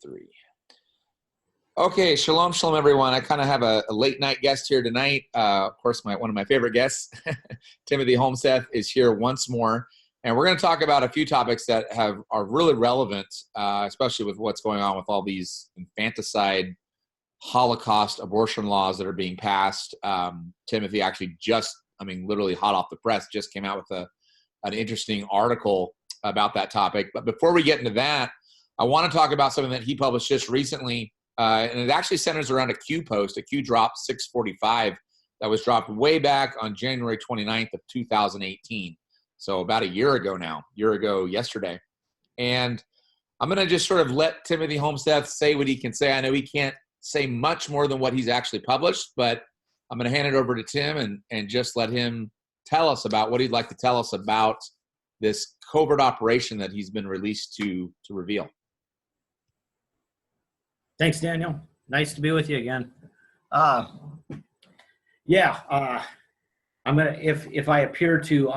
3. Okay, shalom, shalom, everyone. I kind of have a late night guest here tonight. Of course, one of my favorite guests, Timothy Holmseth, is here once more. And we're going to talk about a few topics that are really relevant, especially with what's going on with all these infanticide, Holocaust, abortion laws that are being passed. Timothy actually literally hot off the press, just came out with an interesting article about that topic. But before we get into that, I want to talk about something that he published just recently. And it actually centers around a Q post, a Q drop 645 that was dropped way back on January 29th of 2018. So about a year ago now, yesterday. And I'm going to just sort of let Timothy Holmseth say what he can say. I know he can't say much more than what he's actually published, but I'm going to hand it over to Tim and just let him tell us about what he'd like to tell us about this covert operation that he's been released to reveal. Thanks, Daniel. Nice to be with you again. I'm gonna if I appear to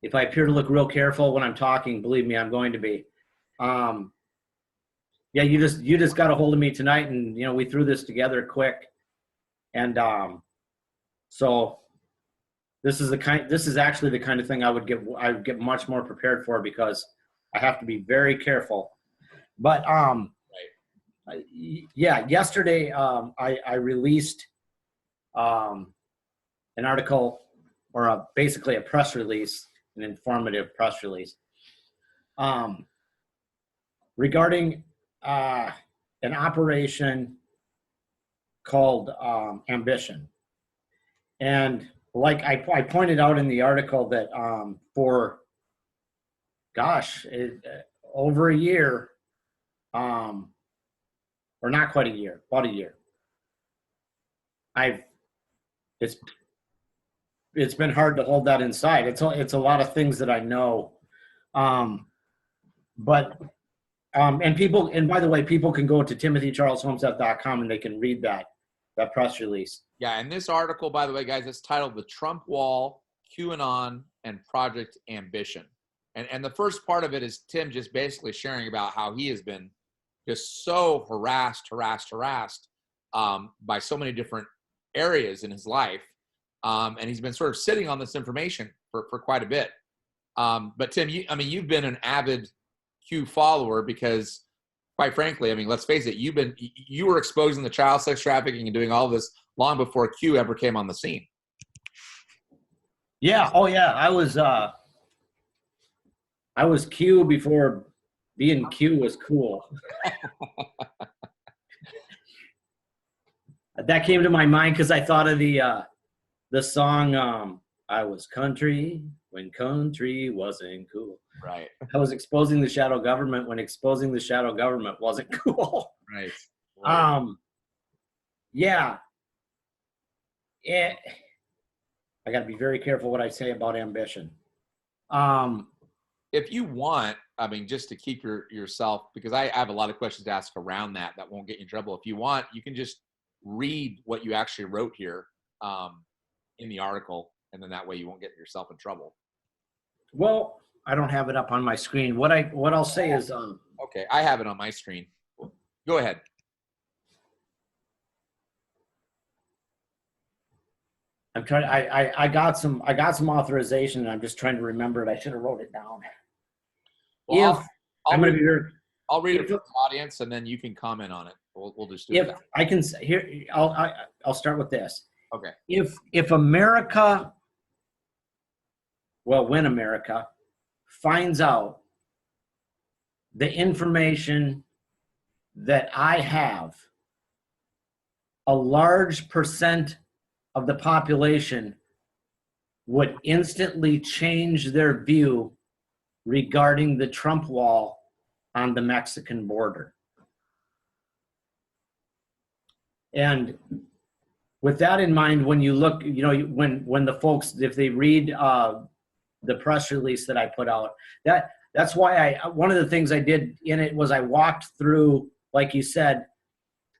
look real careful when I'm talking, believe me, I'm going to be. You just got a hold of me tonight, and we threw this together quick, and so this is actually the kind of thing I would get much more prepared for, because I have to be very careful. But yesterday I released an article, or basically a press release, an informative press release, regarding an operation called Ambition. And like I pointed out in the article that for over a year, or not quite a year, about a year, it's been hard to hold that inside. It's a lot of things that I know, and people, and by the way, people can go to timothycharleshomseth.com and they can read that press release. Yeah, and this article, by the way, guys, it's titled "The Trump Wall, QAnon, and Project Ambition." And the first part of it is Tim just basically sharing about how he has been just so harassed by so many different areas in his life. And he's been sort of sitting on this information for quite a bit. But Tim, you've been an avid Q follower because, quite frankly, let's face it, you were exposing the child sex trafficking and doing all of this long before Q ever came on the scene. Yeah. Oh yeah. I was Q before being Q was cool. That came to my mind because I thought of the song, I was country when country wasn't cool. Right. I was exposing the shadow government when exposing the shadow government wasn't cool. Right. Yeah. I got to be very careful what I say about Ambition. If you want, just to keep yourself, because I have a lot of questions to ask around that won't get you in trouble. If you want, you can just read what you actually wrote here in the article, and then that way you won't get yourself in trouble. Well, I don't have it up on my screen. What I'll say is okay, I have it on my screen. Go ahead. I'm trying. I got some authorization, and I'm just trying to remember it. I should have wrote it down. Well, I'll read it for the audience, and then you can comment on it. We'll just do that. I can here. I'll start with this. Okay. If America, when America finds out the information that I have, a large percent of the population would instantly change their view regarding the Trump wall on the Mexican border. And with that in mind, when you look, when the folks, if they read the press release that I put out, that's why one of the things I did in it was I walked through, like you said,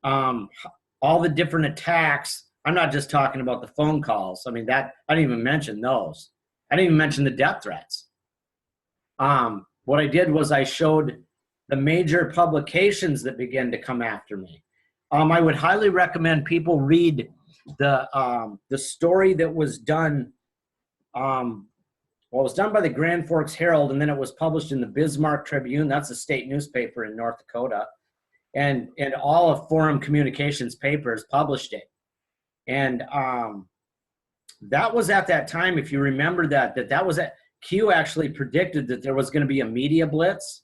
all the different attacks. I'm not just talking about the phone calls. I didn't even mention those. I didn't even mention the death threats. What I did was I showed the major publications that began to come after me. I would highly recommend people read the story that was done. Well, it was done by the Grand Forks Herald, and then it was published in the Bismarck Tribune. That's a state newspaper in North Dakota. And all of Forum Communications papers published it. And that was at that time, if you remember that was at, Q actually predicted that there was going to be a media blitz.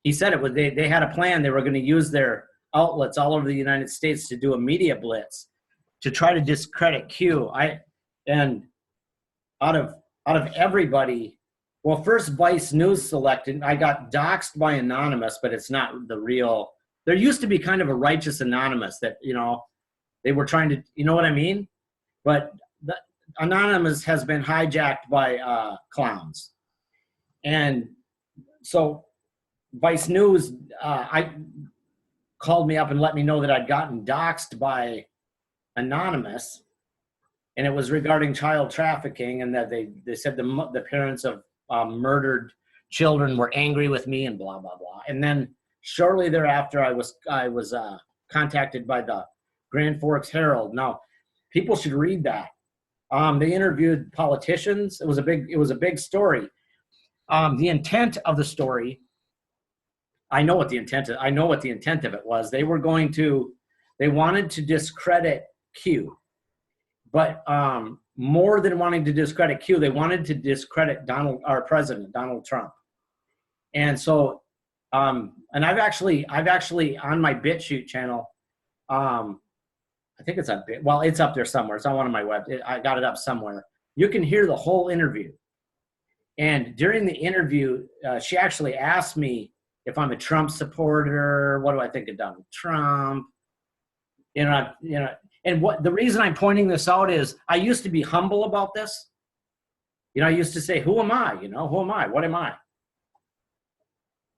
He said it was, they had a plan. They were going to use their outlets all over the United States to do a media blitz to try to discredit Q. And out of everybody, well, first Vice News selected. I got doxxed by Anonymous, but it's not the real. There used to be kind of a righteous Anonymous that, they were trying to, you know what I mean? But the Anonymous has been hijacked by clowns. And so Vice News called me up and let me know that I'd gotten doxxed by Anonymous. And it was regarding child trafficking, and that they said the parents of murdered children were angry with me and blah, blah, blah. And then shortly thereafter, I was contacted by the Grand Forks Herald. Now, people should read that. They interviewed politicians. It was a big story. The intent of the story, I know what the intent of it was. They wanted to discredit Q. But more than wanting to discredit Q, they wanted to discredit our president, Donald Trump. And so, and I've actually on my BitChute channel, I think it's it's up there somewhere. It's on one of my I got it up somewhere. You can hear the whole interview. And during the interview, she actually asked me if I'm a Trump supporter. What do I think of Donald Trump? And the reason I'm pointing this out is I used to be humble about this. I used to say, who am I? Who am I? What am I?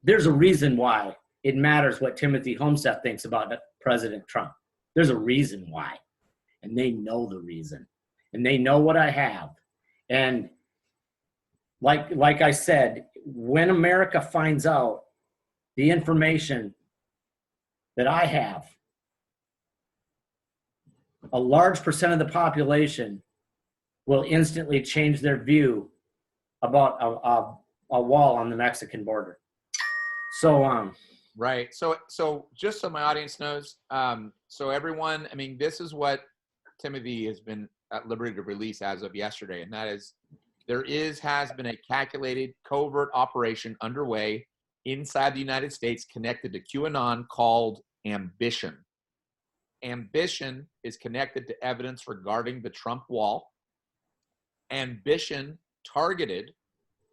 There's a reason why it matters what Timothy Holmseth thinks about President Trump. There's a reason why. And they know the reason. And they know what I have. And like I said, when America finds out the information that I have, a large percent of the population will instantly change their view about a wall on the Mexican border. So, right. So just so my audience knows, so everyone, this is what Timothy has been at liberty to release as of yesterday, and that is has been a calculated covert operation underway inside the United States connected to QAnon called Ambition. Ambition is connected to evidence regarding the Trump wall. Ambition targeted,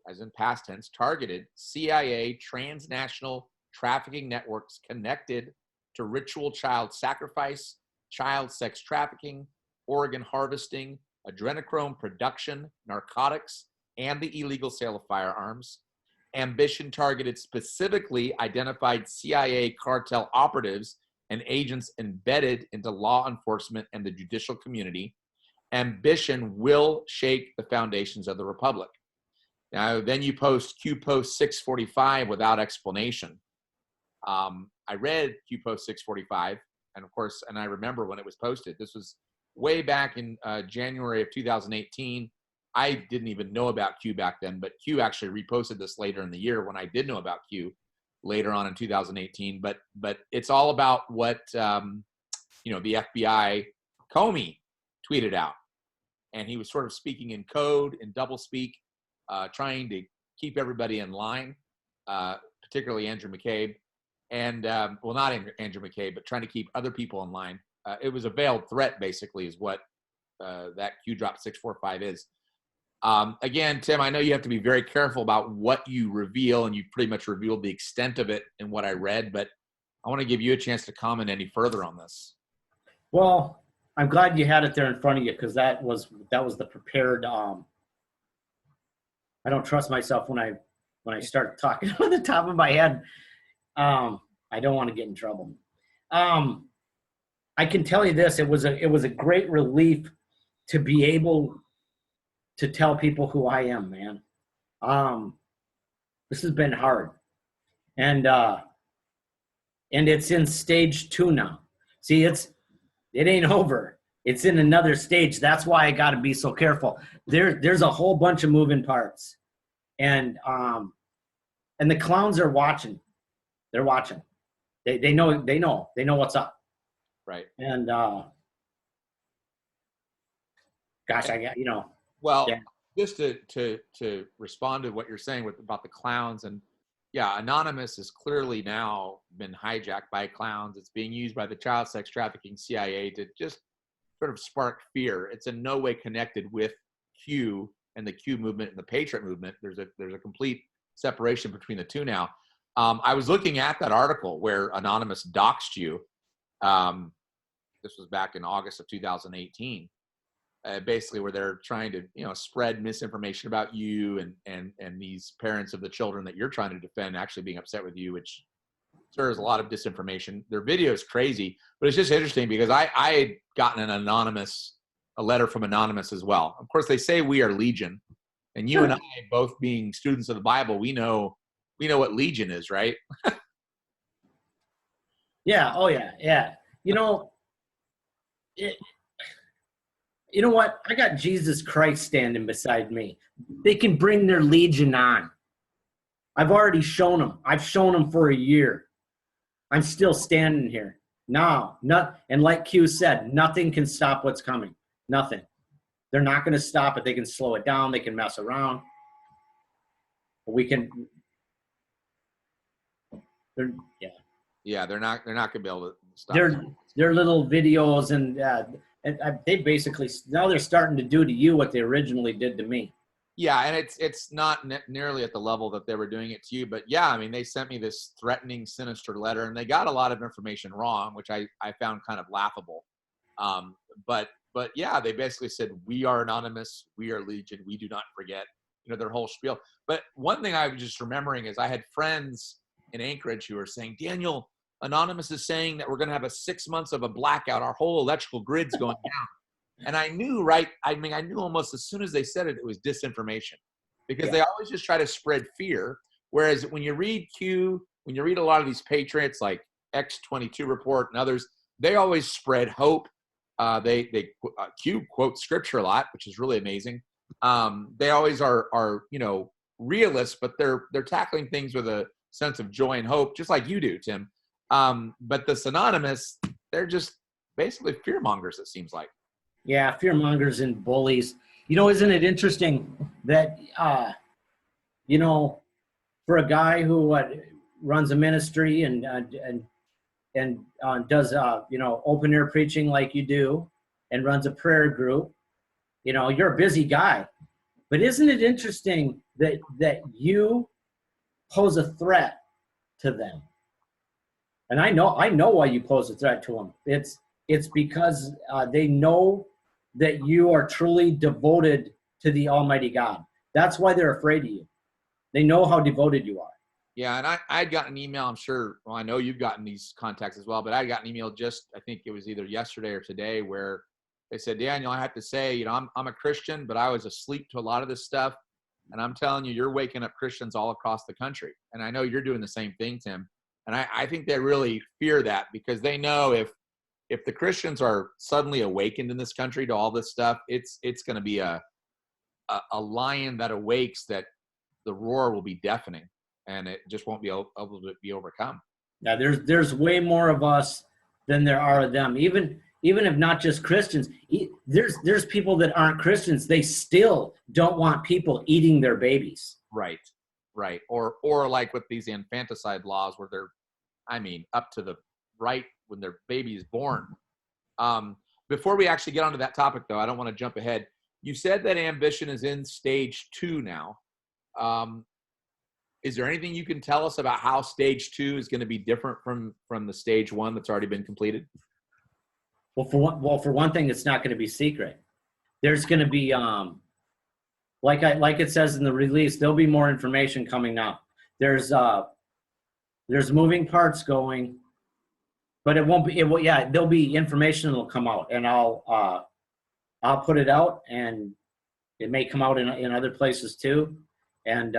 as in past tense, targeted CIA transnational trafficking networks connected to ritual child sacrifice, child sex trafficking, organ harvesting, adrenochrome production, narcotics, and the illegal sale of firearms. Ambition targeted specifically identified CIA cartel operatives and agents embedded into law enforcement and the judicial community. Ambition will shake the foundations of the republic. Now, then you post Q post 645 without explanation. I read Q post 645, and of course, and I remember when it was posted. This was way back in January of 2018. I didn't even know about Q back then, but Q actually reposted this later in the year when I did know about Q later on in 2018. But it's all about what the FBI Comey tweeted out, and he was sort of speaking in code, in doublespeak, trying to keep everybody in line, particularly Andrew McCabe, and not Andrew McCabe, but trying to keep other people in line. It was a veiled threat, basically, is what that Q drop 645 is. Again, Tim, I know you have to be very careful about what you reveal, and you pretty much revealed the extent of it in what I read, but I want to give you a chance to comment any further on this. Well, I'm glad you had it there in front of you, because that was the prepared. I don't trust myself when I start talking on the top of my head. I don't want to get in trouble. I can tell you this: it was a great relief to be able to tell people who I am, man. This has been hard. and it's in stage 2 now. See, it ain't over. It's in another stage. That's why I got to be so careful. There's a whole bunch of moving parts, and the clowns are watching. They're watching. They know what's up. Right. And gosh, I got Well, yeah. just to respond to what you're saying about the clowns, and yeah, Anonymous has clearly now been hijacked by clowns. It's being used by the child sex trafficking CIA to just sort of spark fear. It's in no way connected with Q and the Q movement and the Patriot movement. There's a complete separation between the two now. I was looking at that article where Anonymous doxed you. This was back in August of 2018. Basically where they're trying to, spread misinformation about you and these parents of the children that you're trying to defend actually being upset with you, which stirs a lot of disinformation. Their video is crazy, but it's just interesting because I had gotten a letter from Anonymous as well. Of course, they say we are Legion, and you and I, both being students of the Bible, we know what Legion is, right? Yeah. Oh yeah. Yeah. You know what? I got Jesus Christ standing beside me. They can bring their Legion on. I've already shown them. I've shown them for a year. I'm still standing here. No, and like Q said, nothing can stop what's coming. Nothing. They're not going to stop it. They can slow it down. They can mess around. We can. Yeah, they're not going to be able to stop. Their little videos and they basically now they're starting to do to you what they originally did to me. Yeah, and it's not nearly at the level that they were doing it to you, but yeah, I mean, they sent me this threatening, sinister letter, and they got a lot of information wrong, which I found kind of laughable. But yeah, they basically said, we are Anonymous, we are Legion, we do not forget, their whole spiel. But one thing I was just remembering is I had friends in Anchorage who were saying, Daniel, Anonymous is saying that we're going to have a 6 months of a blackout. Our whole electrical grid's going down. And I knew, I knew almost as soon as they said it, it was disinformation, because they always just try to spread fear. Whereas when you read Q, when you read a lot of these patriots like X22 Report and others, they always spread hope. Q quotes scripture a lot, which is really amazing. They always are realists, but they're tackling things with a sense of joy and hope, just like you do, Tim. But this Anonymous, they're just basically fear mongers, it seems like. Yeah, fear mongers and bullies. Isn't it interesting that, for a guy who runs a ministry and does, open air preaching like you do and runs a prayer group, you're a busy guy. But isn't it interesting that you pose a threat to them? And I know why you pose a threat to them. It's because they know that you are truly devoted to the Almighty God. That's why they're afraid of you. They know how devoted you are. Yeah, and I'd gotten an email, I'm sure, well, I know you've gotten these contacts as well, but I got an email just, I think it was either yesterday or today, where they said, Daniel, I have to say, I'm a Christian, but I was asleep to a lot of this stuff. And I'm telling you, you're waking up Christians all across the country. And I know you're doing the same thing, Tim. And I think they really fear that, because they know if the Christians are suddenly awakened in this country to all this stuff, it's going to be a lion that awakes, that the roar will be deafening, and it just won't be able to be overcome. Yeah, there's way more of us than there are of them. Even if not just Christians, there's people that aren't Christians. They still don't want people eating their babies. Right. Or like with these infanticide laws, where they're, up to the right when their baby is born. Before we actually get onto that topic, though, I don't want to jump ahead. You said that ambition is in stage 2 now. Is there anything you can tell us about how stage 2 is going to be different from the stage 1 that's already been completed? Well, for one thing, it's not going to be secret. There's going to be, like it says in the release, there'll be more information coming out. There's moving parts going, but it won't be. There'll be information that'll come out, and I'll put it out, and it may come out in other places too, and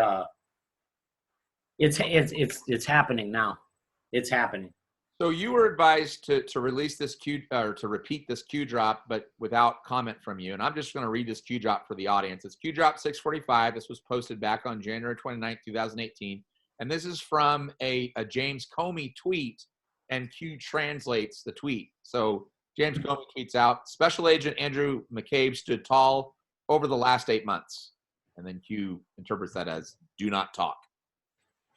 It's happening now. It's happening. So you were advised to release this Q, or to repeat this Q drop, but without comment from you. And I'm just going to read this Q drop for the audience. It's Q drop 645. This was posted back on January 29th, 2018. And this is from a James Comey tweet, and Q translates the tweet. So James Comey tweets out, Special Agent Andrew McCabe stood tall over the last 8 months. And then Q interprets that as do not talk.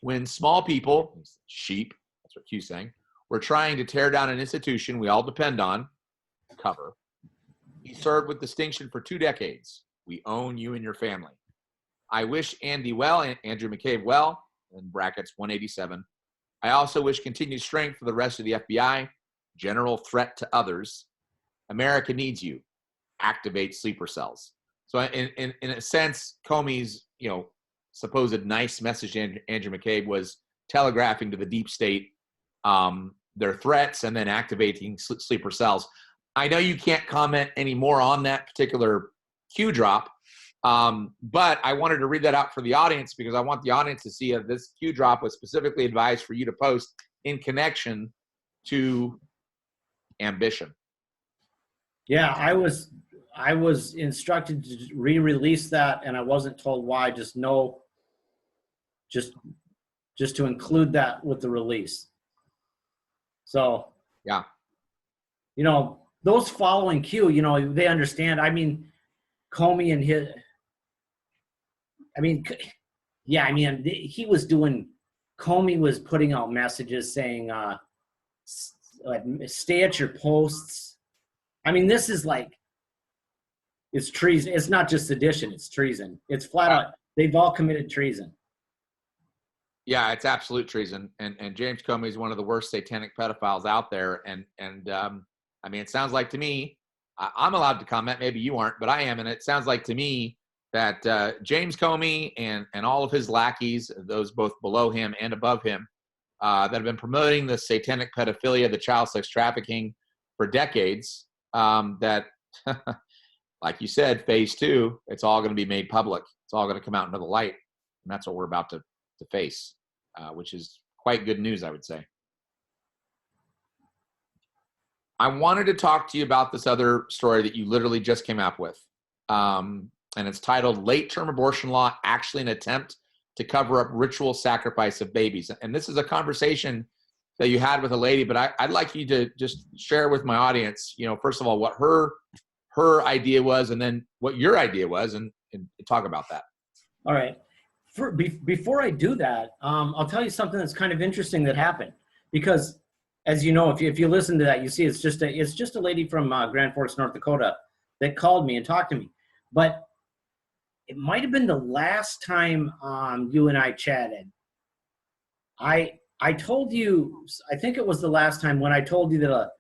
When small people, sheep, that's what Q's saying, we're trying to tear down an institution we all depend on, cover. He served with distinction for 2 decades. We own you and your family. I wish Andy well, Andrew McCabe well, in brackets 187. I also wish continued strength for the rest of the FBI. General threat to others. America needs you. Activate sleeper cells. So in a sense, Comey's supposed nice message to Andrew McCabe was telegraphing to the deep state their threats and then activating sleeper cells. I know you can't comment any more on that particular Q drop, but I wanted to read that out for the audience because I want the audience to see that this Q drop was specifically advised for you to post in connection to ambition. Yeah, I was instructed to re-release that, and I wasn't told why. Just to include that with the release. So yeah, those following Q, they understand. I mean, Comey and his. He was doing. Comey was putting out messages saying, "Stay at your posts." I mean, this is like. It's treason. It's not just sedition. It's treason. It's flat out. They've all committed treason. Yeah, it's absolute treason. And James Comey is one of the worst satanic pedophiles out there. And I mean, it sounds like to me, I'm allowed to comment. Maybe you aren't, but I am. And it sounds like to me that James Comey and all of his lackeys, those both below him and above him, that have been promoting the satanic pedophilia, the child sex trafficking for decades, that like you said, phase 2, it's all going to be made public. It's all going to come out into the light. And that's what we're about to face, which is quite good news, I would say. I wanted to talk to you about this other story that you literally just came up with. And it's titled, Late-Term Abortion Law, Actually an Attempt to Cover Up Ritual Sacrifice of Babies. And this is a conversation that you had with a lady, but I'd like you to just share with my audience, first of all, what her idea was, and then what your idea was, and talk about that. All right. Before I do that, I'll tell you something that's kind of interesting that happened. Because, as you know, if you listen to that, you see it's just a lady from Grand Forks, North Dakota, that called me and talked to me. But it might have been the last time you and I chatted. I told you, I think it was the last time when I told you that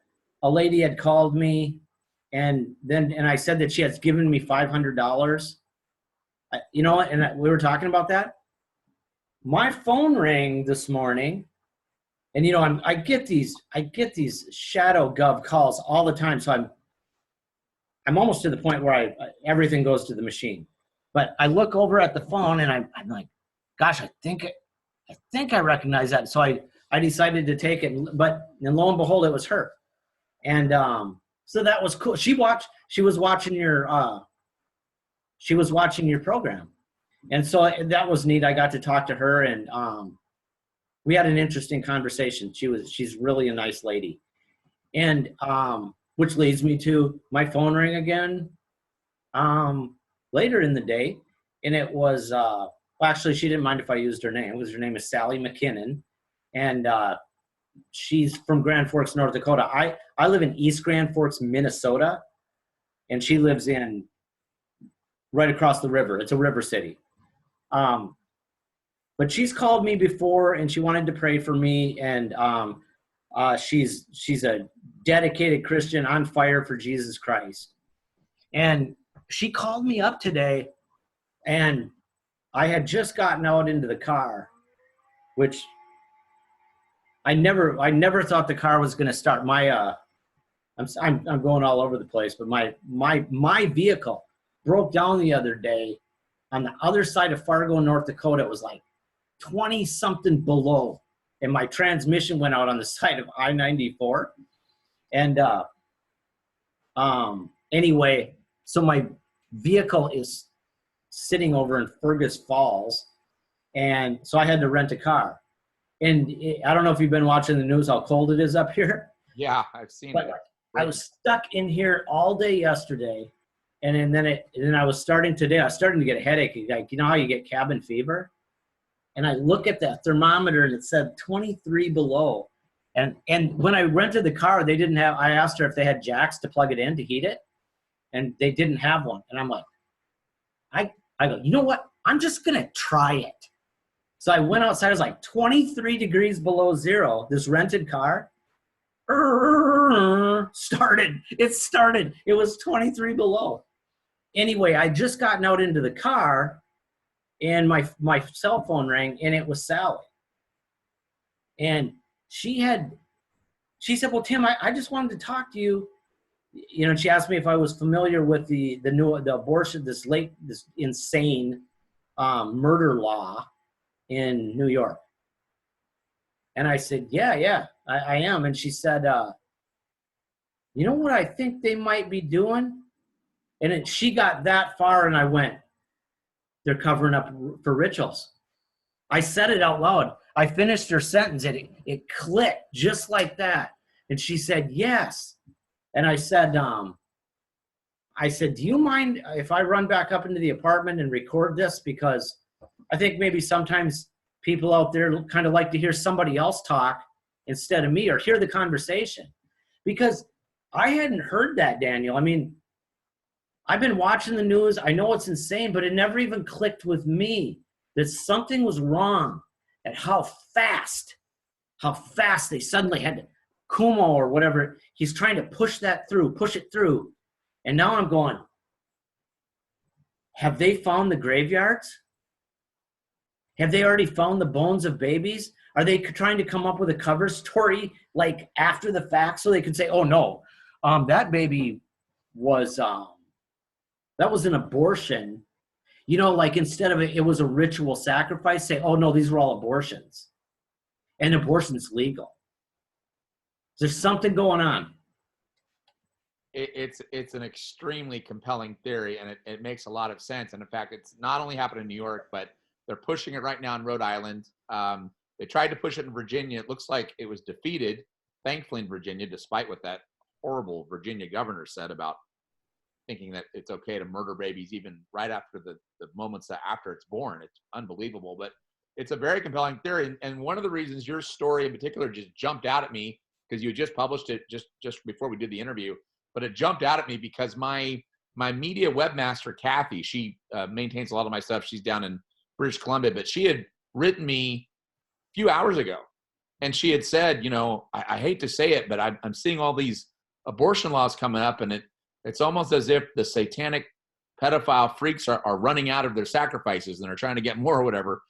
a lady had called me, and I said that she had given me $500. And we were talking about that. My phone rang this morning, and I get these shadow gov calls all the time. So I'm almost to the point where everything goes to the machine. But I look over at the phone and I'm like, gosh, I think I recognize that. So I decided to take it, and lo and behold, it was her. And so that was cool. She was watching your program. And so that was neat. I got to talk to her, and we had an interesting conversation. She's really a nice lady. And which leads me to my phone ring again later in the day. And it was, actually, she didn't mind if I used her name. Her name is Sally McKinnon. And she's from Grand Forks, North Dakota. I live in East Grand Forks, Minnesota. And she lives right across the river. It's a river city. But she's called me before, and she wanted to pray for me. And she's a dedicated Christian on fire for Jesus Christ. And she called me up today, and I had just gotten out into the car, which I never thought the car was going to start. I'm going all over the place, but my vehicle broke down the other day on the other side of Fargo, North Dakota. It was like 20 something below, and my transmission went out on the side of I-94. And anyway, so my vehicle is sitting over in Fergus Falls, and so I had to rent a car. And I don't know if you've been watching the news, how cold it is up here. Yeah, I've seen But it. I was stuck in here all day yesterday, and then I was starting today. I was starting to get a headache. Like, you know how you get cabin fever? And I look at that thermometer, and it said 23 below. And when I rented the car, they didn't have. I asked her if they had jacks to plug it in to heat it, and they didn't have one. And I'm like, I go, you know what? I'm just gonna try it. So I went outside. It was like 23 degrees below zero. This rented car started. It started. It was 23 below. Anyway, I just gotten out into the car, and my cell phone rang, and it was Sally. And she said, well, Tim, I just wanted to talk to you. You know, she asked me if I was familiar with the abortion, this insane murder law in New York. And I said, yeah, I am. And she said, you know what I think they might be doing? And she got that far, and I went, they're covering up for rituals. I said it out loud. I finished her sentence, and it clicked just like that. And she said, yes. And I said, do you mind if I run back up into the apartment and record this? Because I think maybe sometimes people out there kind of like to hear somebody else talk instead of me, or hear the conversation. Because I hadn't heard that, Daniel. I mean, I've been watching the news. I know it's insane, but it never even clicked with me that something was wrong, at how fast they suddenly had to, Kumo or whatever, he's trying to push it through. And now I'm going, have they found the graveyards? Have they already found the bones of babies? Are they trying to come up with a cover story like after the fact so they can say, oh no, that baby was, that was an abortion. You know, like instead of it was a ritual sacrifice, say, oh no, these were all abortions. And abortion's legal. There's something going on. It's an extremely compelling theory, and it makes a lot of sense. And in fact, it's not only happened in New York, but they're pushing it right now in Rhode Island. They tried to push it in Virginia. It looks like it was defeated, thankfully, in Virginia, despite what that horrible Virginia governor said about thinking that it's okay to murder babies even right after the moments after it's born. It's unbelievable, but it's a very compelling theory. And one of the reasons your story in particular just jumped out at me, because you just published it just before we did the interview, but it jumped out at me because my media webmaster, Kathy, she maintains a lot of my stuff. She's down in British Columbia, but she had written me a few hours ago, and she had said, you know, I hate to say it, but I'm seeing all these abortion laws coming up, and it's almost as if the satanic pedophile freaks are running out of their sacrifices and are trying to get more or whatever,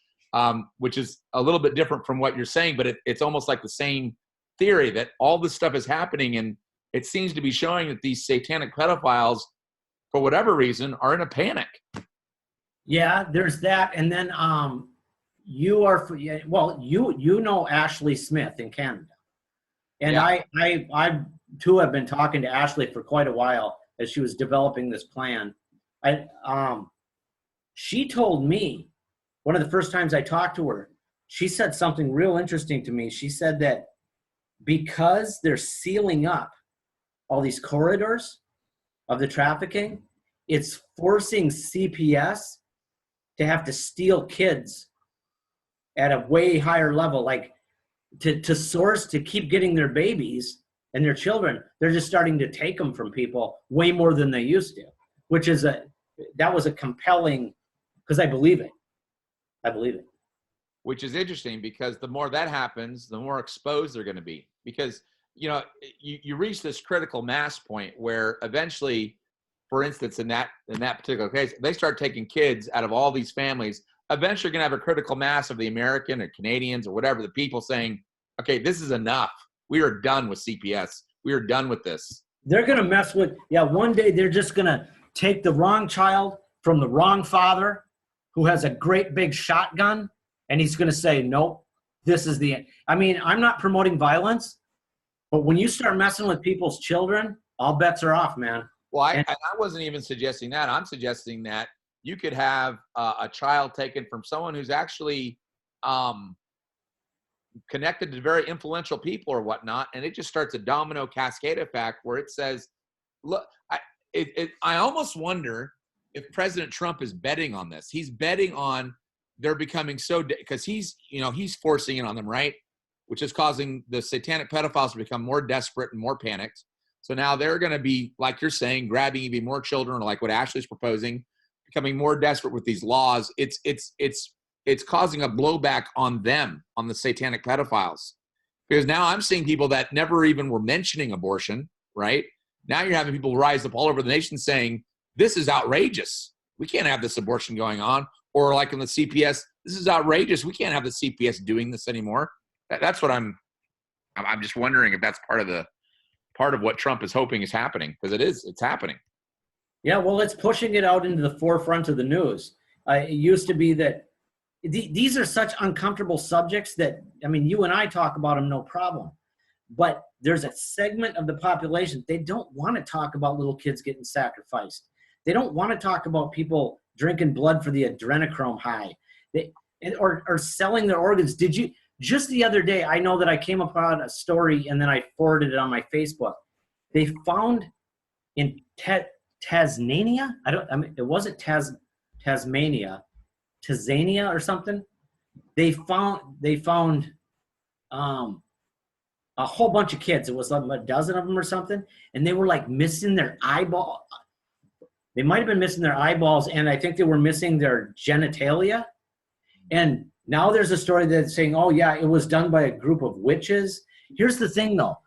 which is a little bit different from what you're saying, but it's almost like the same theory that all this stuff is happening, and it seems to be showing that these satanic pedophiles, for whatever reason, are in a panic. Yeah, there's that. And then you know Ashley Smith in Canada. And yeah. I too have been talking to Ashley for quite a while as she was developing this plan. She told me, one of the first times I talked to her, she said something real interesting to me. She said that because they're sealing up all these corridors of the trafficking, it's forcing CPS to have to steal kids at a way higher level, like to source, to keep getting their babies and their children. They're just starting to take them from people way more than they used to, which is that was a compelling, because I believe it. Which is interesting, because the more that happens, the more exposed they're going to be. Because, you know, you reach this critical mass point where eventually, for instance, in that particular case, they start taking kids out of all these families. Eventually, you're going to have a critical mass of the American or Canadians or whatever, the people saying, okay, this is enough. We are done with CPS. We are done with this. They're going to mess with, one day they're just going to take the wrong child from the wrong father who has a great big shotgun and he's going to say, nope, this is the end. I mean, I'm not promoting violence, but when you start messing with people's children, all bets are off, man. Well, I wasn't even suggesting that. I'm suggesting that you could have a child taken from someone who's actually connected to very influential people or whatnot, and it just starts a domino cascade effect where it says, look, I almost wonder if President Trump is betting on this. He's betting on they're becoming so, because he's forcing it on them, right? Which is causing the satanic pedophiles to become more desperate and more panicked. So now they're going to be, like you're saying, grabbing even more children, like what Ashley's proposing, becoming more desperate with these laws. It's causing a blowback on them, on the satanic pedophiles. Because now I'm seeing people that never even were mentioning abortion, right? Now you're having people rise up all over the nation saying, this is outrageous. We can't have this abortion going on. Or like in the CPS, this is outrageous. We can't have the CPS doing this anymore. That's what I'm just wondering if that's part of what Trump is hoping is happening, because it's happening. Yeah, well, it's pushing it out into the forefront of the news. It used to be that these are such uncomfortable subjects that, I mean, you and I talk about them, no problem. But there's a segment of the population, they don't want to talk about little kids getting sacrificed. They don't want to talk about people drinking blood for the adrenochrome high, or selling their organs. Did you, just the other day, I know that I came upon a story and then I forwarded it on my Facebook. They found in Tasmania, it wasn't Tasmania, Tanzania or something. They found a whole bunch of kids. It was like a dozen of them or something, and they were like missing their eyeball. They might have been missing their eyeballs, and I think they were missing their genitalia. And now there's a story that's saying, oh yeah, it was done by a group of witches. Here's the thing though,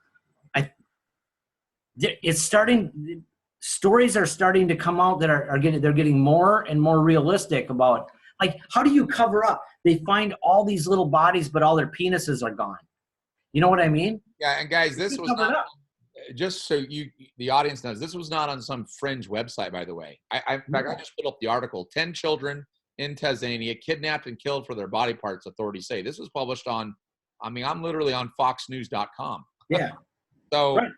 stories are starting to come out that they're getting more and more realistic about, like, how do you cover up? They find all these little bodies, but all their penises are gone. You know what I mean? Yeah, and guys, this was not, just so the audience knows, this was not on some fringe website, by the way. In fact, I just put up the article, 10 children in Tanzania kidnapped and killed for their body parts, authorities say. This was published on, I'm literally on foxnews.com. Yeah. So, right.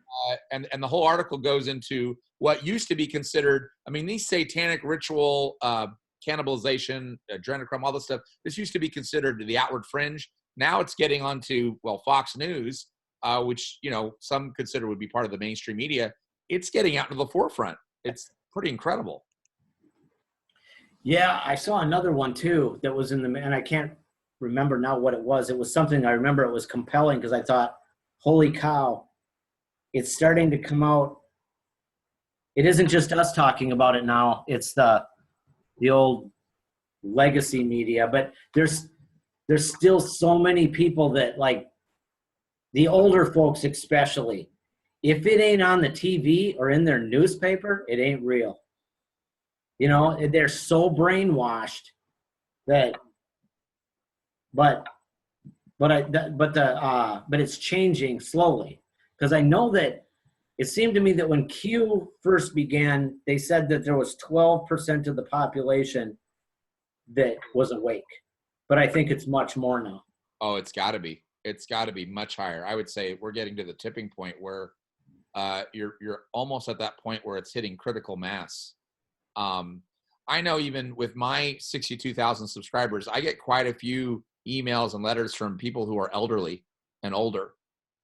And the whole article goes into what used to be considered, these satanic ritual, cannibalization, adrenochrome, all this stuff, this used to be considered the outward fringe. Now it's getting onto, Fox News, which, some consider would be part of the mainstream media. It's getting out to the forefront. It's pretty incredible. Yeah, I saw another one too that was and I can't remember now what it was. It was something I remember it was compelling because I thought, holy cow, it's starting to come out. It isn't just us talking about it now. It's the old legacy media, but there's still so many people that, like, the older folks especially, if it ain't on the TV or in their newspaper, it ain't real. They're so brainwashed that, but it's changing slowly, because I know that it seemed to me that when Q first began, they said that there was 12% of the population that was awake. But I think it's much more now. Oh, it's got to be. It's got to be much higher. I would say we're getting to the tipping point where you're almost at that point where it's hitting critical mass. I know even with my 62,000 subscribers, I get quite a few emails and letters from people who are elderly and older,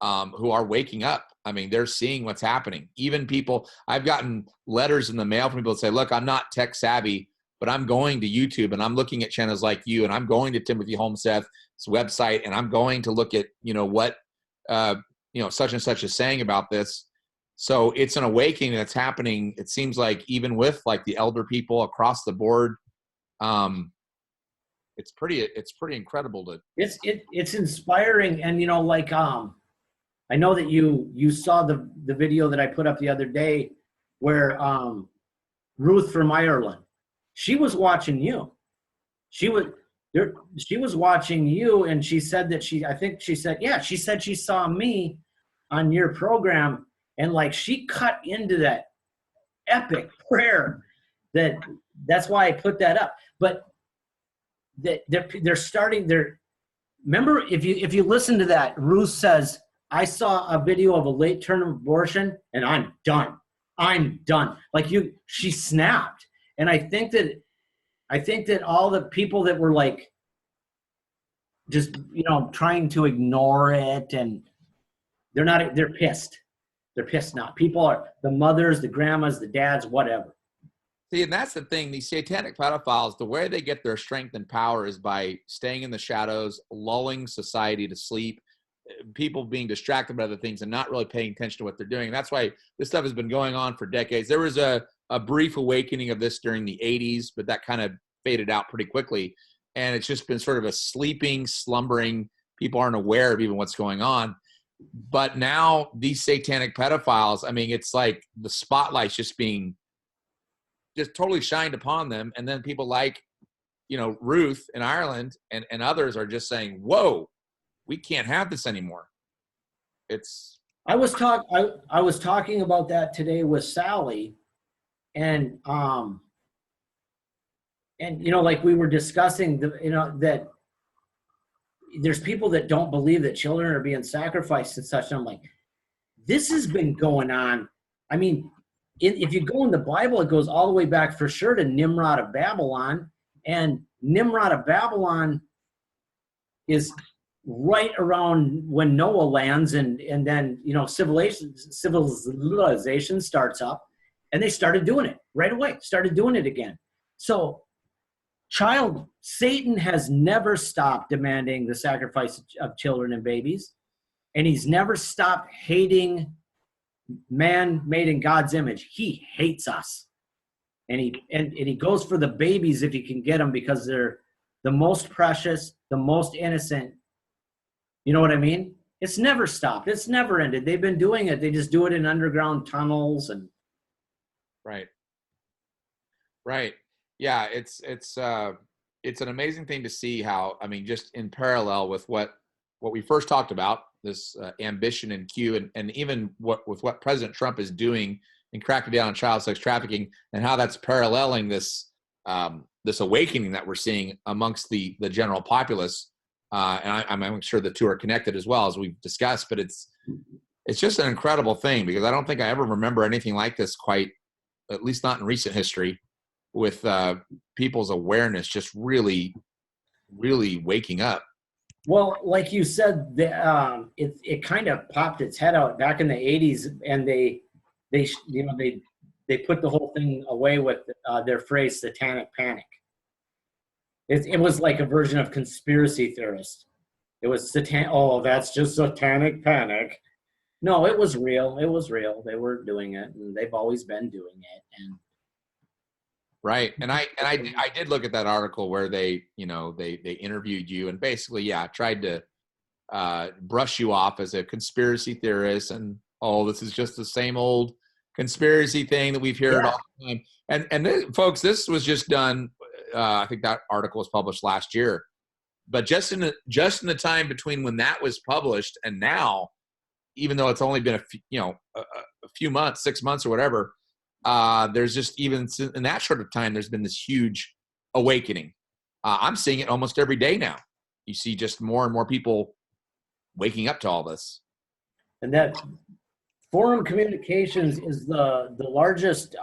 who are waking up. They're seeing what's happening. Even people, I've gotten letters in the mail from people that say, look, I'm not tech savvy, but I'm going to YouTube and I'm looking at channels like you, and I'm going to Timothy Holmseth's website, and I'm going to look at, what, such and such is saying about this. So it's an awakening that's happening. It seems like even with like the elder people across the board, it's pretty incredible it's inspiring. And, I know that you saw the video that I put up the other day where Ruth from Ireland, she was watching you. She was watching you, and she said that she said she saw me on your program, and like she cut into that epic prayer. That's why I put that up. But that they're starting. Remember, if you listen to that, Ruth says, "I saw a video of a late term abortion, and I'm done. I'm done." Like she snapped, and I think that all the people that were like, just trying to ignore it, and they're pissed. They're pissed now. People are, the mothers, the grandmas, the dads, whatever. See, and that's the thing. These satanic pedophiles, the way they get their strength and power is by staying in the shadows, lulling society to sleep, people being distracted by other things and not really paying attention to what they're doing. And that's why this stuff has been going on for decades. There was a brief awakening of this during the 80s, but that kind of faded out pretty quickly. And it's just been sort of a sleeping, slumbering. People aren't aware of even what's going on. But now these satanic pedophiles, I mean, it's like the spotlight's just being just totally shined upon them. And then people like, Ruth in Ireland and others are just saying, whoa, we can't have this anymore. I was talking about that today with Sally, and like we were discussing that there's people that don't believe that children are being sacrificed and such. And I'm like, this has been going on. I mean, if you go in the Bible, it goes all the way back for sure to Nimrod of Babylon. And Nimrod of Babylon is right around when Noah lands, and then, civilization starts up, and they started doing it right away, started doing it again. So Satan has never stopped demanding the sacrifice of children and babies, and he's never stopped hating man made in God's image. He hates us, and he goes for the babies if he can get them, because they're the most precious, the most innocent. You know what I mean? It's never stopped. It's never ended. They've been doing it. They just do it in underground tunnels and. Right. Yeah, it's an amazing thing to see how, I mean, just in parallel with what we first talked about, this ambition and Q, and even with what President Trump is doing in cracking down on child sex trafficking, and how that's paralleling this awakening that we're seeing amongst the general populace. And I'm sure the two are connected as well, as we've discussed, but it's just an incredible thing, because I don't think I ever remember anything like this, quite, at least not in recent history, with people's awareness just really, really waking up. Well, like you said, it kind of popped its head out back in the 80s, and they put the whole thing away with their phrase "satanic panic." It was like a version of conspiracy theorist. It was oh, that's just satanic panic. No, it was real. It was real. They were doing it, and they've always been doing it. And right. And I did look at that article where they interviewed you, and basically, tried to brush you off as a conspiracy theorist, and this is just the same old conspiracy thing that we've heard all the time. And folks, this was just done. I think that article was published last year, but just in the time between when that was published and now, even though it's only been a few months, 6 months or whatever, there's just, even in that short of time, there's been this huge awakening. I'm seeing it almost every day now. You see just more and more people waking up to all this. And that Forum Communications is the largest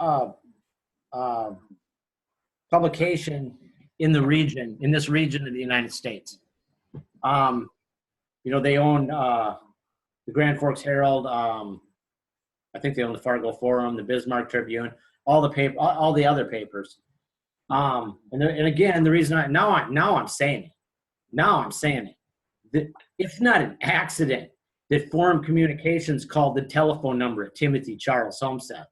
publication in this region of the United States. They own the Grand Forks Herald. I think they own the Fargo Forum, the Bismarck Tribune, all the other papers. And again, the reason I'm saying it, that it's not an accident that Forum Communications called the telephone number at Timothy Charles Holmseth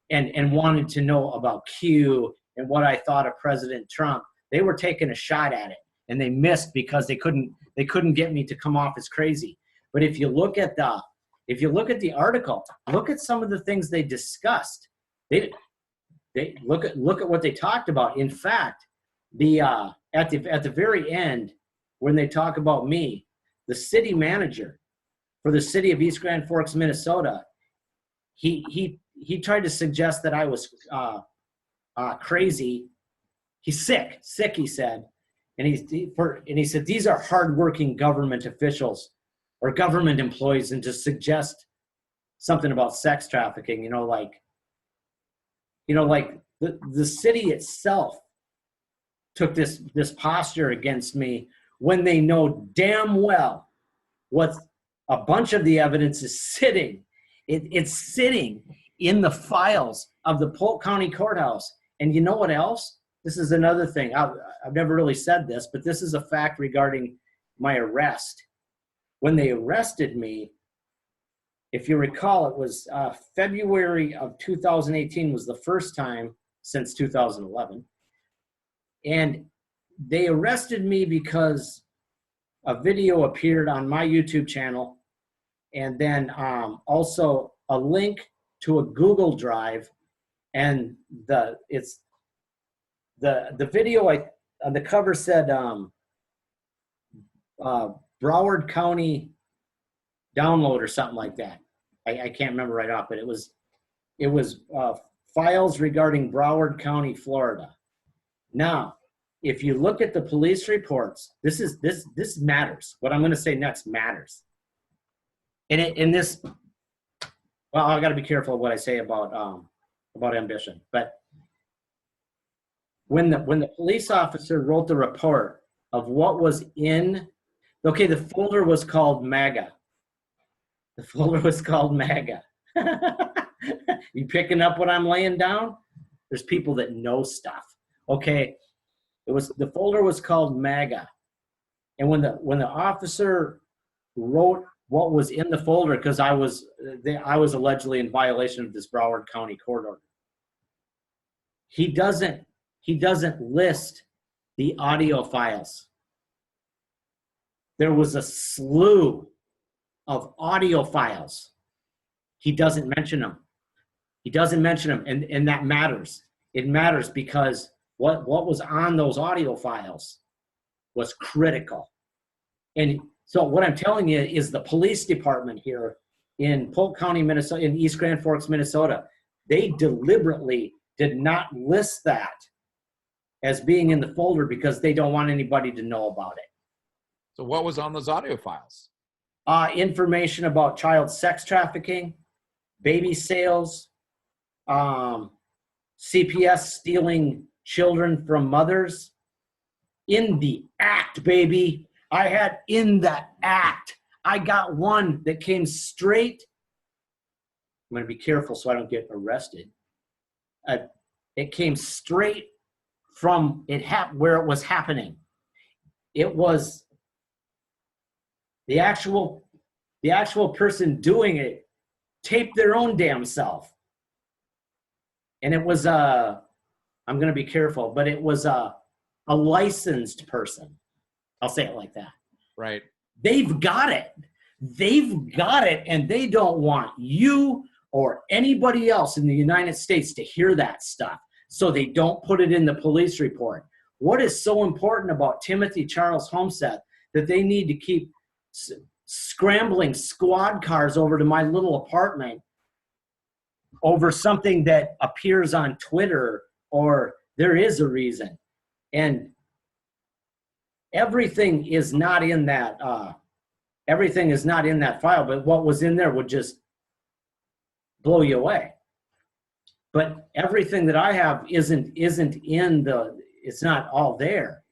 and wanted to know about Q and what I thought of President Trump. They were taking a shot at it, and they missed because they couldn't get me to come off as crazy. But if you look at the article, look at some of the things they discussed. They look at what they talked about. In fact, at the very end, when they talk about me, the city manager for the city of East Grand Forks, Minnesota, he tried to suggest that I was crazy. He's sick, he said. And he said, these are hardworking government officials or government employees, and to suggest something about sex trafficking, like the city itself took this posture against me when they know damn well what a bunch of the evidence is sitting. It's sitting in the files of the Polk County Courthouse. And you know what else? This is another thing. I've never really said this, but this is a fact regarding my arrest. When they arrested me, if you recall, it was February of 2018 was the first time since 2011. And they arrested me because a video appeared on my YouTube channel, and then also a link to a Google Drive, and the video on the cover said Broward County download or something like that. I can't remember right off, but it was files regarding Broward County, Florida. Now, if you look at the police reports, this matters. What I'm going to say next matters. In this, well, I got to be careful of what I say about ambition. But when the police officer wrote the report of what was in, okay, the folder was called MAGA. The folder was called MAGA. You picking up what I'm laying down? There's people that know stuff. Okay, the folder was called MAGA, and when the officer wrote what was in the folder, because I was allegedly in violation of this Broward County court order, he doesn't list the audio files. There was a slew of audio files. He doesn't mention them. He doesn't mention them, and that matters. It matters because what was on those audio files was critical. And so what I'm telling you is the police department here in Polk County, Minnesota, in East Grand Forks, Minnesota, they deliberately did not list that as being in the folder because they don't want anybody to know about it. So what was on those audio files? Information about child sex trafficking, baby sales, CPS stealing children from mothers. In the act, baby. I had in the act. I got one that came straight. I'm going to be careful so I don't get arrested. It came straight from where it was happening. It was the actual person doing it taped their own damn self. And it was I'm going to be careful, but it was a licensed person. I'll say it like that. Right. They've got it. They've got it, and they don't want you or anybody else in the United States to hear that stuff. So they don't put it in the police report. What is so important about Timothy Charles Holmseth that they need to keep scrambling squad cars over to my little apartment over something that appears on Twitter, or there is a reason. And everything is not in that file, but what was in there would just blow you away. But everything that I have isn't it's not all there.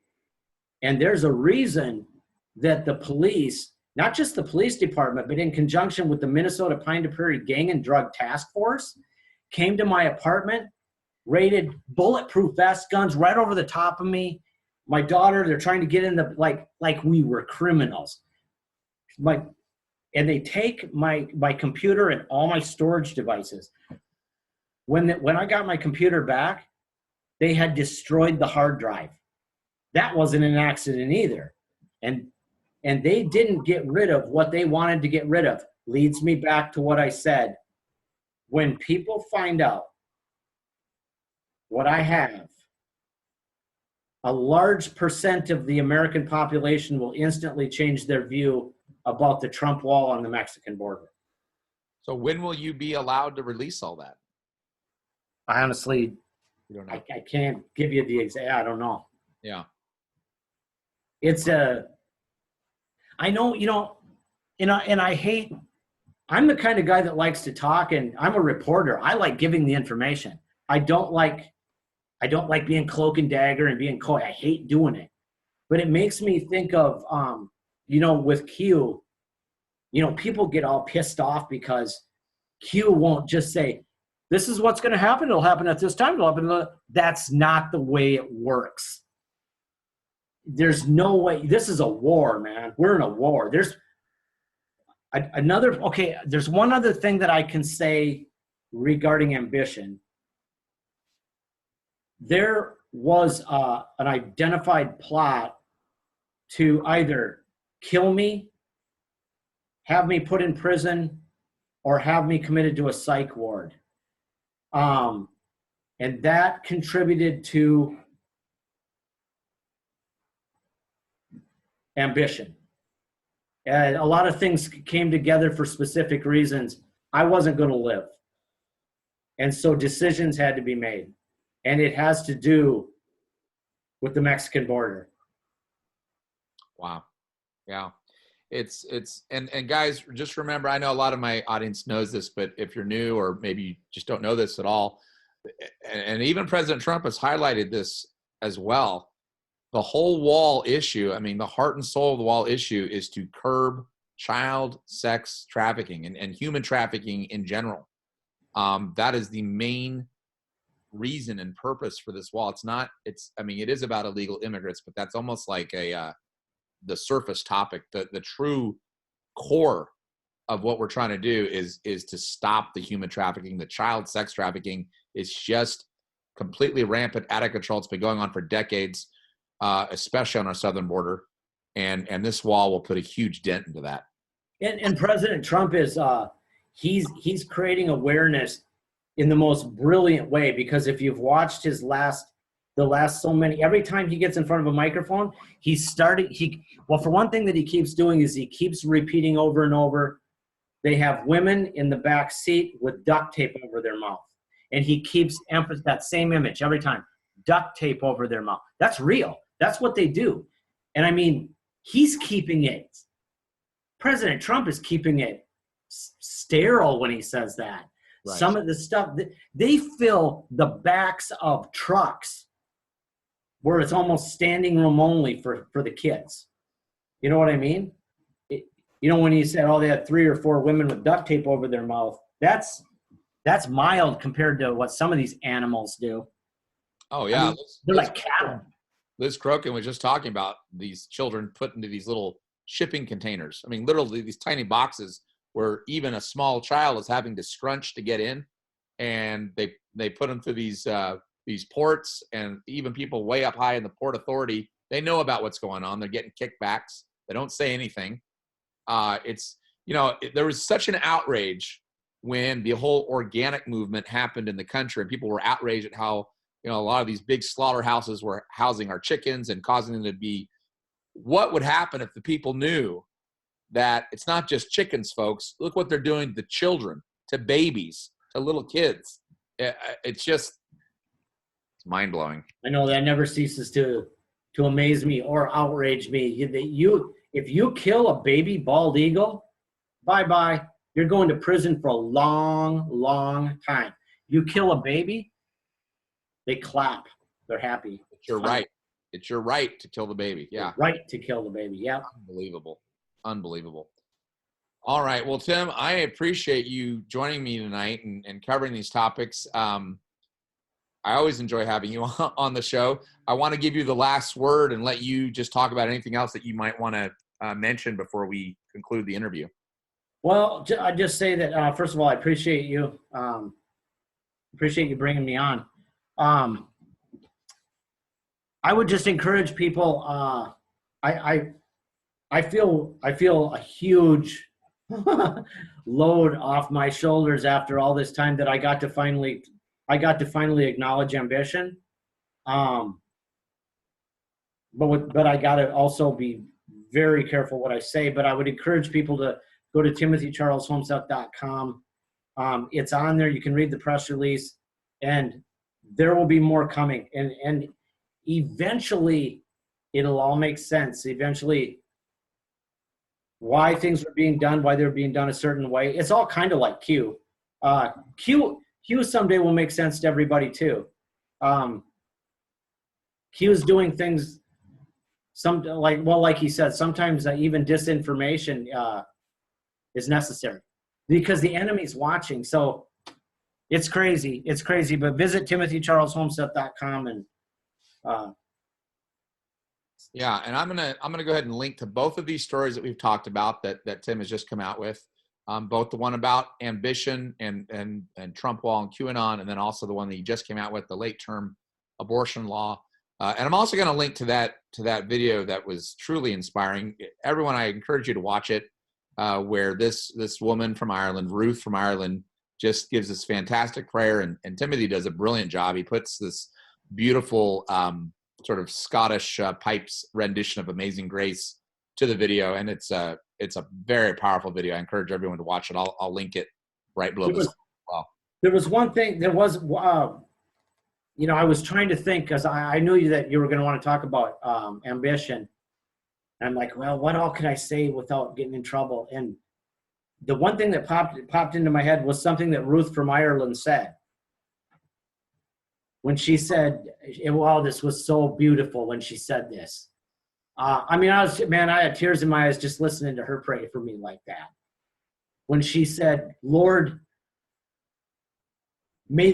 And there's a reason that the police, not just the police department, but in conjunction with the Minnesota Pine to Prairie Gang and Drug Task Force, came to my apartment, raided bulletproof vest, guns right over the top of me. My daughter, they're trying to get in the, like we were criminals. And they take my computer and all my storage devices. When I got my computer back, they had destroyed the hard drive. That wasn't an accident either. And they didn't get rid of what they wanted to get rid of. Leads me back to what I said. When people find out what I have, a large percent of the American population will instantly change their view about the Trump wall on the Mexican border. So when will you be allowed to release all that? I honestly, You don't know. I can't give you the exact, I don't know. Yeah. it's I know, and I hate, I'm the kind of guy that likes to talk, and I'm a reporter. I like giving the information. I don't like being cloak and dagger and being coy. I hate doing it. But it makes me think of, with Q, people get all pissed off because Q won't just say, this is what's going to happen. It'll happen at this time. It'll happen. That's not the way it works. There's no way. This is a war, man. We're in a war. There's one other thing that I can say regarding ambition. There was an identified plot to either kill me, have me put in prison, or have me committed to a psych ward. And that contributed to ambition. And a lot of things came together for specific reasons. I wasn't going to live. And so decisions had to be made. And it has to do with the Mexican border. Wow. Yeah. It's and guys, just remember, I know a lot of my audience knows this, but if you're new or maybe you just don't know this at all, and even President Trump has highlighted this as well, the whole wall issue, I mean, the heart and soul of the wall issue is to curb child sex trafficking and human trafficking in general. That is the main reason and purpose for this wall. It is about illegal immigrants, but that's almost like the surface topic. The true core of what we're trying to do is to stop the human trafficking. The child sex trafficking is just completely rampant, out of control. It's been going on for decades, especially on our southern border, and this wall will put a huge dent into that. And President Trump is he's creating awareness in the most brilliant way, because if you've watched the last so many, every time he gets in front of a microphone, for one thing that he keeps doing is he keeps repeating over and over, they have women in the back seat with duct tape over their mouth. And he keeps emphasizing that same image every time, duct tape over their mouth. That's real. That's what they do. And I mean, he's keeping it. President Trump is keeping it sterile when he says that. Right. Some of the stuff, they fill the backs of trucks where it's almost standing room only for the kids. You know what I mean? When he said, they had 3 or 4 women with duct tape over their mouth, that's mild compared to what some of these animals do. Oh, yeah. They're like cattle. Liz Crokin was just talking about these children put into these little shipping containers. I mean, literally these tiny boxes where even a small child is having to scrunch to get in, and they put them through these ports, and even people way up high in the Port Authority, they know about what's going on. They're getting kickbacks. They don't say anything. There was such an outrage when the whole organic movement happened in the country, and people were outraged at how, a lot of these big slaughterhouses were housing our chickens and causing them to be. What would happen if the people knew that it's not just chickens, folks? Look what they're doing to children, to babies, to little kids. It's mind-blowing. I know that never ceases to amaze me or outrage me. If you kill a baby bald eagle, bye-bye. You're going to prison for a long, long time. You kill a baby, they clap. They're happy. It's your right. It's your right to kill the baby. Yeah. Right to kill the baby. Yeah. Unbelievable. All right. Well, Tim, I appreciate you joining me tonight and covering these topics. I always enjoy having you on the show. I want to give you the last word and let you just talk about anything else that you might want to mention before we conclude the interview. Well, I just say that, first of all, I appreciate you. Appreciate you bringing me on. I would just encourage people. I feel a huge load off my shoulders after all this time that I got to finally acknowledge ambition. But I got to also be very careful what I say. But I would encourage people to go to timothycharlesholmseth.com. It's on there. You can read the press release, and there will be more coming. And eventually, it'll all make sense eventually. Why things are being done, why they're being done a certain way. It's all kind of like Q. Q someday will make sense to everybody too. Q is doing things like he said, sometimes even disinformation is necessary because the enemy's watching. So it's crazy. It's crazy. But visit timothycharlesholmseth.com and yeah, and I'm gonna go ahead and link to both of these stories that we've talked about that Tim has just come out with, both the one about ambition and Trump wall and QAnon, and then also the one that he just came out with, the late term abortion law. And I'm also going to link to that video that was truly inspiring. Everyone, I encourage you to watch it, where this woman from Ireland, Ruth from Ireland, just gives this fantastic prayer, and Timothy does a brilliant job. He puts this beautiful sort of Scottish pipes rendition of Amazing Grace to the video, and it's a very powerful video. I encourage everyone to watch it. I'll link it right below this as well. There was one thing. There was, I was trying to think because I knew that you were going to want to talk about ambition. And I'm like, well, what all can I say without getting in trouble? And the one thing that popped into my head was something that Ruth from Ireland said. When she said, wow, this was so beautiful when she said this. I had tears in my eyes just listening to her pray for me like that. When she said, Lord, may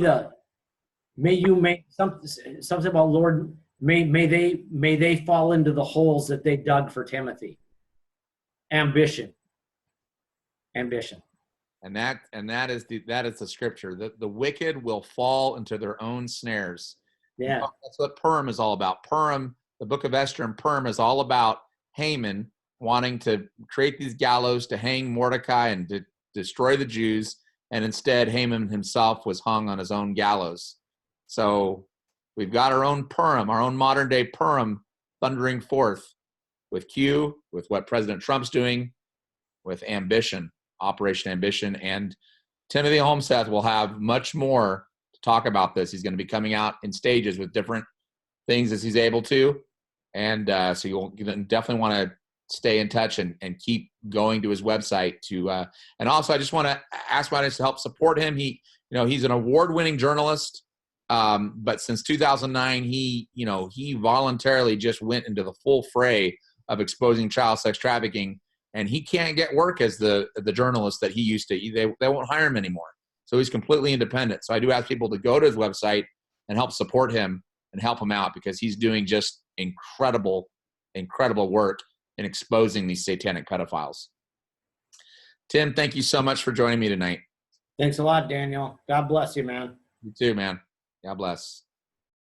you make something about, Lord, may they fall into the holes that they dug for Timothy. Ambition. And that is the scripture. The wicked will fall into their own snares. Yeah. That's what Purim is all about. Purim, the book of Esther and Purim is all about Haman wanting to create these gallows to hang Mordecai and to destroy the Jews. And instead, Haman himself was hung on his own gallows. So we've got our own Purim, our own modern day Purim thundering forth with Q, with what President Trump's doing, with ambition. Operation Ambition, and Timothy Holmseth will have much more to talk about this. He's going to be coming out in stages with different things as he's able to, and so you'll definitely want to stay in touch and keep going to his website to. And also, I just want to ask my audience to help support him. He's an award-winning journalist, but since 2009, he voluntarily just went into the full fray of exposing child sex trafficking. And he can't get work as the journalist that he used to. They won't hire him anymore. So he's completely independent. So I do ask people to go to his website and help support him and help him out because he's doing just incredible, incredible work in exposing these satanic pedophiles. Tim, thank you so much for joining me tonight. Thanks a lot, Daniel. God bless you, man. You too, man. God bless.